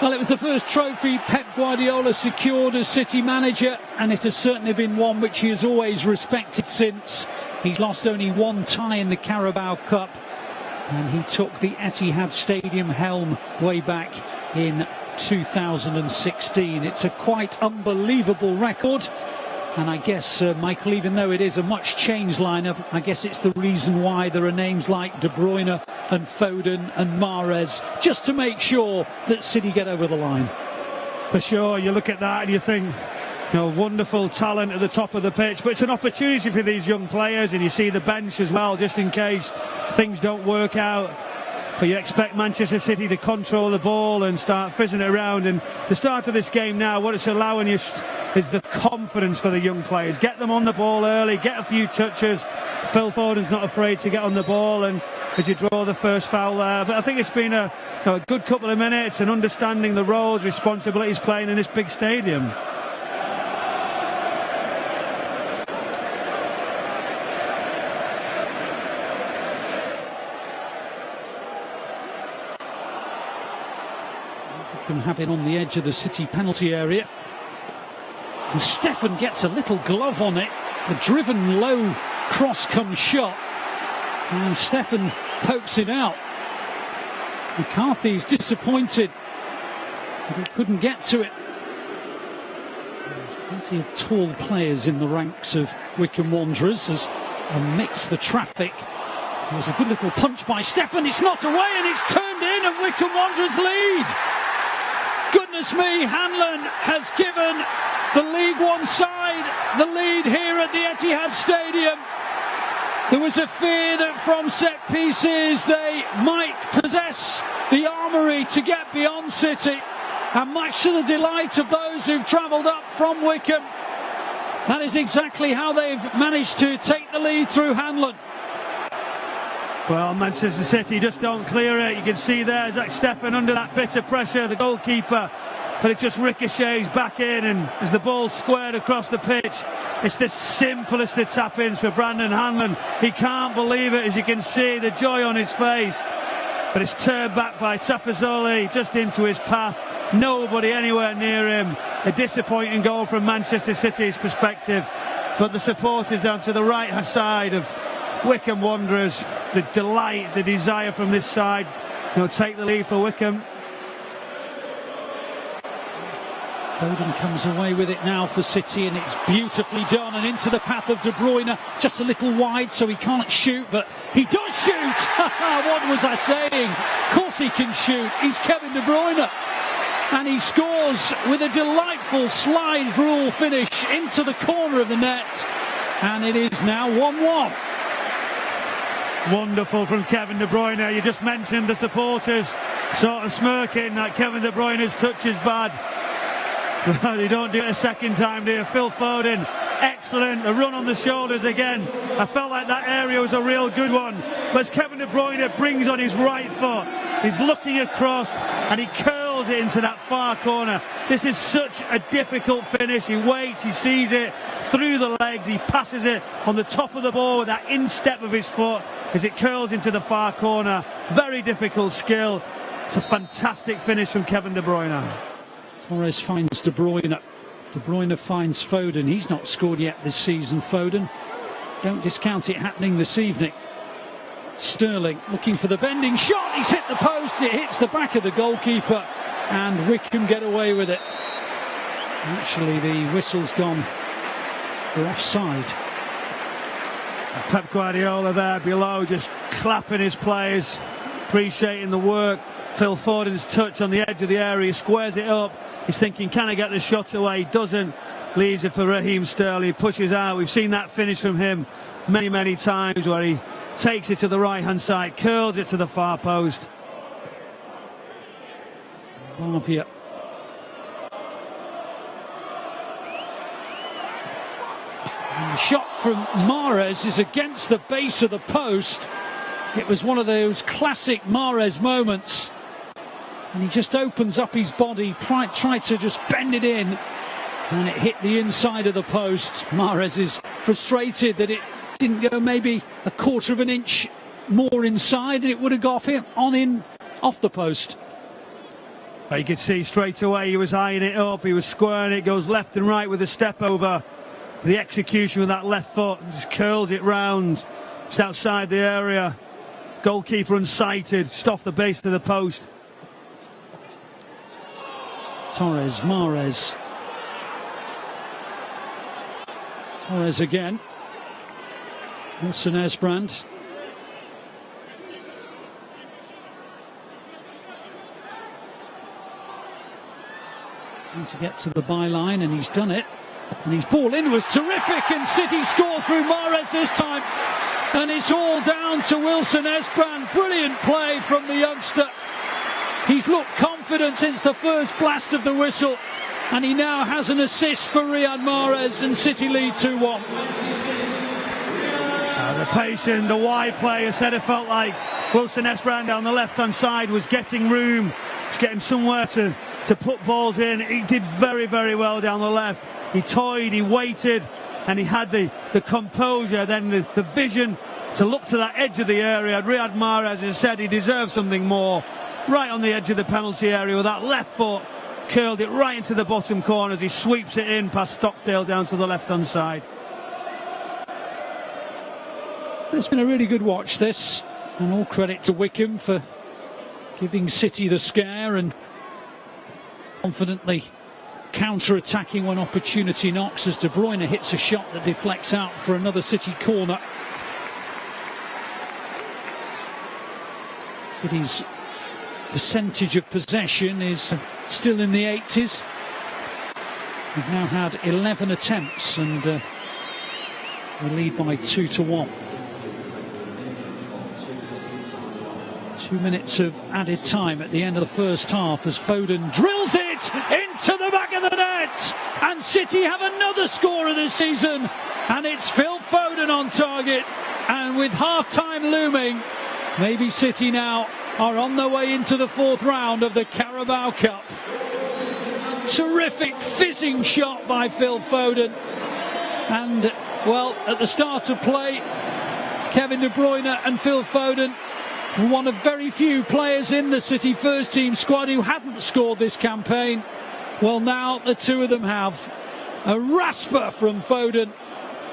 Well, it was the first trophy Pep Guardiola secured as City manager, and it has certainly been one which he has always respected since. He's lost only one tie in the Carabao Cup, and he took the Etihad Stadium helm way back in 2016. It's a quite unbelievable record, and I guess, Michael, even though it is a much changed lineup, I guess it's the reason why there are names like De Bruyne and Foden and Mahrez, just to make sure that City get over the line. For sure, you look at that and you think, you know, wonderful talent at the top of the pitch, but it's an opportunity for these young players, and you see the bench as well, just in case things don't work out. But you expect Manchester City to control the ball and start fizzing it around. And the start of this game now, what it's allowing you is the confidence for the young players. Get them on the ball early, get a few touches. Phil Foden's not afraid to get on the ball, and as you draw the first foul there. But I think it's been a good couple of minutes, and understanding the roles, responsibilities playing in this big stadium. Can have it on the edge of the City penalty area, and Stefan gets a little glove on it. The driven low cross comes shot, and Stefan pokes it out. McCarthy's disappointed that he couldn't get to it. There's plenty of tall players in the ranks of Wycombe Wanderers as amidst the traffic. There's a good little punch by Stefan. It's not away, and it's turned in, and Wycombe Wanderers lead. Goodness me, Hanlon has given the League One side the lead here at the Etihad Stadium. There was a fear that from set pieces they might possess the armoury to get beyond City, and much to the delight of those who've travelled up from Wycombe, that is exactly how they've managed to take the lead through Hanlon. Well, Manchester City just don't clear it. You can see there Zach Stefan under that bit of pressure, the goalkeeper, but it just ricochets back in, and as the ball's squared across the pitch, it's the simplest of tap-ins for Brandon Hanlon. He can't believe it, as you can see, the joy on his face, but it's turned back by Tafazoli just into his path. Nobody anywhere near him. A disappointing goal from Manchester City's perspective, but the supporters down to the right-hand side of Wycombe Wanderers, the delight, the desire from this side, take the lead for Wycombe. Foden comes away with it now for City, and it's beautifully done, and into the path of De Bruyne, just a little wide so he can't shoot, but he does shoot. What was I saying? Of course he can shoot. He's Kevin De Bruyne, and he scores with a delightful slide rule finish into the corner of the net, and it is now 1-1. Wonderful from Kevin De Bruyne. You just mentioned the supporters sort of smirking that Kevin De Bruyne's touch is bad. You don't do it a second time, do you? Phil Foden, excellent. A run on the shoulders again. I felt like that area was a real good one. But as Kevin De Bruyne brings on his right foot, he's looking across and he curls it into that far corner. This is such a difficult finish. He waits, he sees it through the legs, he passes it on the top of the ball with that instep of his foot as it curls into the far corner. Very difficult skill. It's a fantastic finish from Kevin De Bruyne. Torres finds De Bruyne. De Bruyne finds Foden. He's not scored yet this season, Foden. Don't discount it happening this evening. Sterling looking for the bending shot. He's hit the post. It hits the back of the goalkeeper, and Wycombe get away with it. Actually, the whistle's gone. We're offside. Pep Guardiola there below, just clapping his players, appreciating the work. Phil Foden's touch on the edge of the area, he squares it up. He's thinking, can I get the shot away? He doesn't. Leaves it for Raheem Sterling. He pushes out. We've seen that finish from him many, many times, where he takes it to the right-hand side, curls it to the far post. Bavia. And the shot from Mahrez is against the base of the post. It was one of those classic Mahrez moments, and he just opens up his body, tried to just bend it in, and it hit the inside of the post. Mahrez is frustrated that it didn't go maybe a quarter of an inch more inside, and it would have got him off the post. You could see straight away he was eyeing it up, he was squaring it, goes left and right with a step over. The execution with that left foot, just curls it round, just outside the area. Goalkeeper unsighted, just off the base of the post. Torres, Mahrez. Torres again. Wilson Esbrand. To get to the byline, and he's done it. And his ball in was terrific, and City score through Mahrez this time. And it's all down to Wilson Esbrand. Brilliant play from the youngster. He's looked confident since the first blast of the whistle, and he now has an assist for Riyad Mahrez, and City lead 2-1. The pace in the wide play, I said it felt like Wilson Esbrand down the left-hand side was getting room, was getting somewhere to put balls in. He did very, very well down the left. He toyed, he waited, and he had the composure, then the vision to look to that edge of the area. Riyad Mahrez has said he deserves something more. Right on the edge of the penalty area with that left foot, curled it right into the bottom corner as he sweeps it in past Stockdale down to the left-hand side. It's been a really good watch, this, and all credit to Wycombe for giving City the scare and confidently counter-attacking when opportunity knocks, as De Bruyne hits a shot that deflects out for another City corner. City's percentage of possession is still in the 80s. We've now had 11 attempts, and we lead by 2-1. 2 minutes of added time at the end of the first half as Foden drills it into the back of the net, and City have another scorer this season, and it's Phil Foden on target. And with half-time looming, maybe City now are on their way into the fourth round of the Carabao Cup. Terrific fizzing shot by Phil Foden, and well, at the start of play, Kevin De Bruyne and Phil Foden, one of very few players in the City first team squad who hadn't scored this campaign. Well, now the two of them have. A rasper from Foden,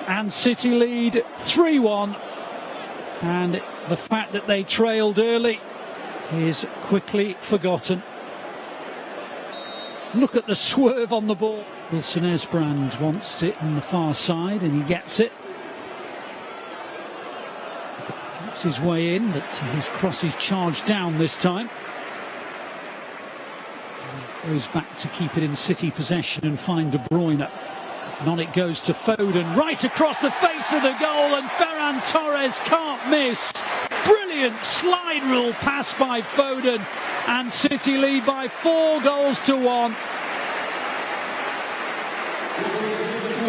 and City lead 3-1, and the fact that they trailed early is quickly forgotten. Look at the swerve on the ball. Wilson Esbrand wants it on the far side, and he gets it. Gets his way in, but his cross is charged down this time. Goes back to keep it in City possession and find De Bruyne. And on it goes to Foden, right across the face of the goal, and Ferran Torres can't miss. Brilliant slide rule pass by Foden, and City lead by 4-1.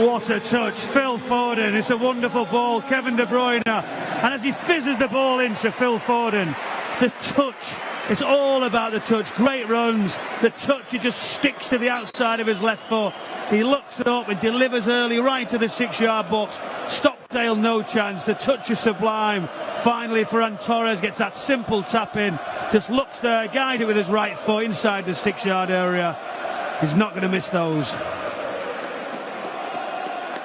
What a touch, Phil Foden. It's a wonderful ball, Kevin De Bruyne, and as he fizzes the ball into Phil Foden, the touch, it's all about the touch. Great runs, the touch, it just sticks to the outside of his left foot. He looks up and delivers early right to the 6-yard box. Stockdale no chance, the touch is sublime. Finally Ferran Torres gets that simple tap in, just looks there, guides it with his right foot inside the 6-yard area. He's not going to miss those.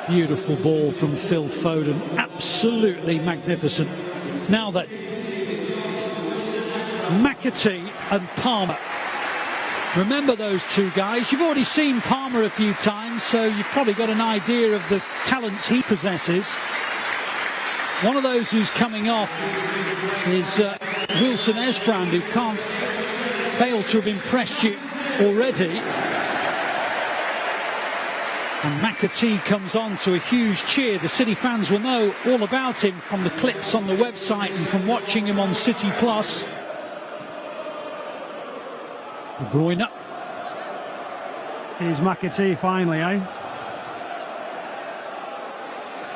Beautiful ball from Phil Foden, absolutely magnificent. Now that McAtee and Palmer, remember those two guys? You've already seen Palmer a few times, so you've probably got an idea of the talents he possesses. One of those who's coming off is Wilson Esbrand, who can't fail to have impressed you already. And McAtee comes on to a huge cheer. The City fans will know all about him from the clips on the website and from watching him on City Plus. De Bruyne. Here's McAtee finally, eh?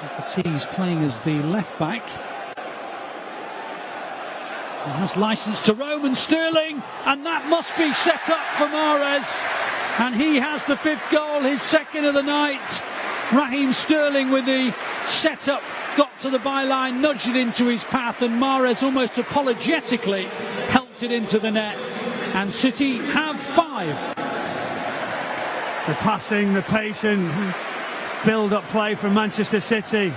McAtee's playing as the left back. He has licence to roam, and Sterling, and that must be set up for Mahrez. And he has the 5th goal, his 2nd of the night. Raheem Sterling with the setup, got to the byline, nudged it into his path, and Mahrez almost apologetically helped it into the net. And City have 5. The passing, the patient build-up play from Manchester City.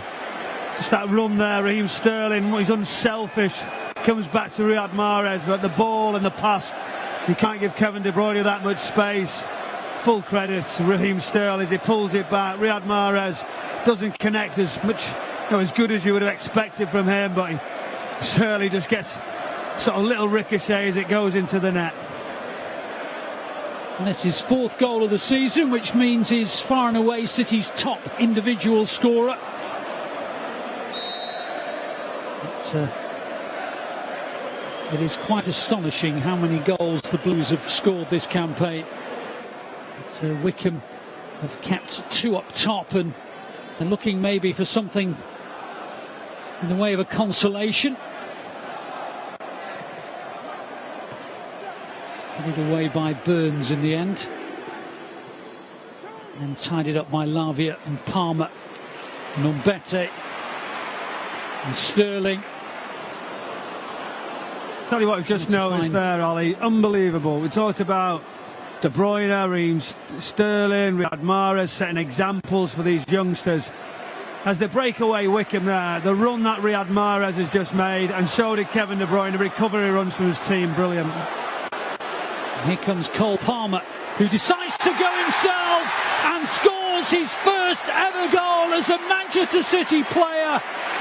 Just that run there, Raheem Sterling, he's unselfish. Comes back to Riyad Mahrez, but the ball and the pass, you can't give Kevin De Bruyne that much space. Full credit to Raheem Sterling as he pulls it back. Riyad Mahrez doesn't connect as much, as good as you would have expected from him, but he certainly just gets sort of little ricochet as it goes into the net. And it's his 4th goal of the season, which means he's far and away City's top individual scorer. It is quite astonishing how many goals the Blues have scored this campaign. But, Wycombe have kept 2 up top and looking maybe for something in the way of a consolation. Put it away by Burns in the end. And tied it up by Lavia and Palmer. Nombete and Sterling. Tell you what we've just noticed there, Ollie, unbelievable. We talked about De Bruyne, Raheem Sterling, Riyad Mahrez setting examples for these youngsters. As the breakaway Wycombe there, the run that Riyad Mahrez has just made, and so did Kevin De Bruyne, the recovery runs from his team, brilliant. Here comes Cole Palmer, who decides to go himself and scores his first ever goal as a Manchester City player.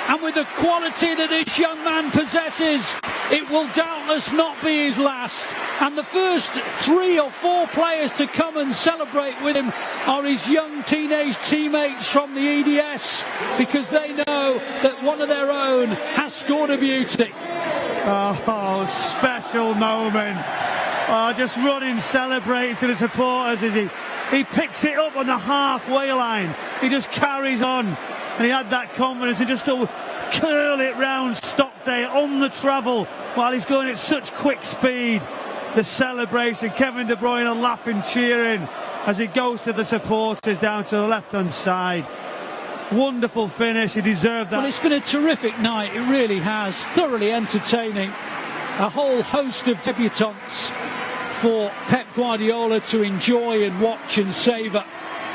And with the quality that this young man possesses, it will doubtless not be his last. And the first 3 or 4 players to come and celebrate with him are his young teenage teammates from the EDS, because they know that one of their own has scored a beauty. Oh, special moment. Oh, just running, celebrating to the supporters as he picks it up on the halfway line. He just carries on. And he had that confidence to just curl it round Stockdale on the travel while he's going at such quick speed. The celebration, Kevin De Bruyne laughing, cheering as he goes to the supporters down to the left-hand side. Wonderful finish, he deserved that. Well, it's been a terrific night, it really has. Thoroughly entertaining. A whole host of debutants for Pep Guardiola to enjoy and watch and savour.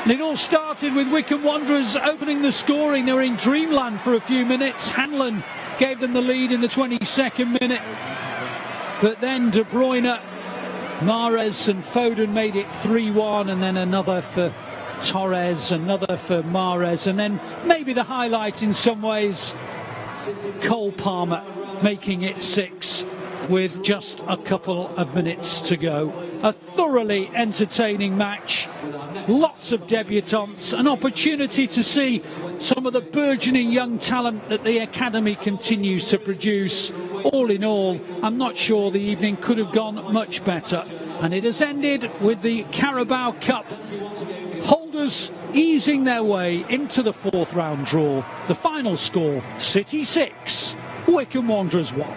And it all started with Wycombe Wanderers opening the scoring. They were in dreamland for a few minutes. Hanlon gave them the lead in the 22nd minute. But then De Bruyne, Mahrez and Foden made it 3-1, and then another for Torres, another for Mahrez, and then maybe the highlight in some ways, Cole Palmer making it 6 with just a couple of minutes to go. A thoroughly entertaining match, lots of debutants, an opportunity to see some of the burgeoning young talent that the academy continues to produce. All in all, I'm not sure the evening could have gone much better. And it has ended with the Carabao Cup holders easing their way into the 4th round draw. The final score, City 6, Wycombe Wanderers 1.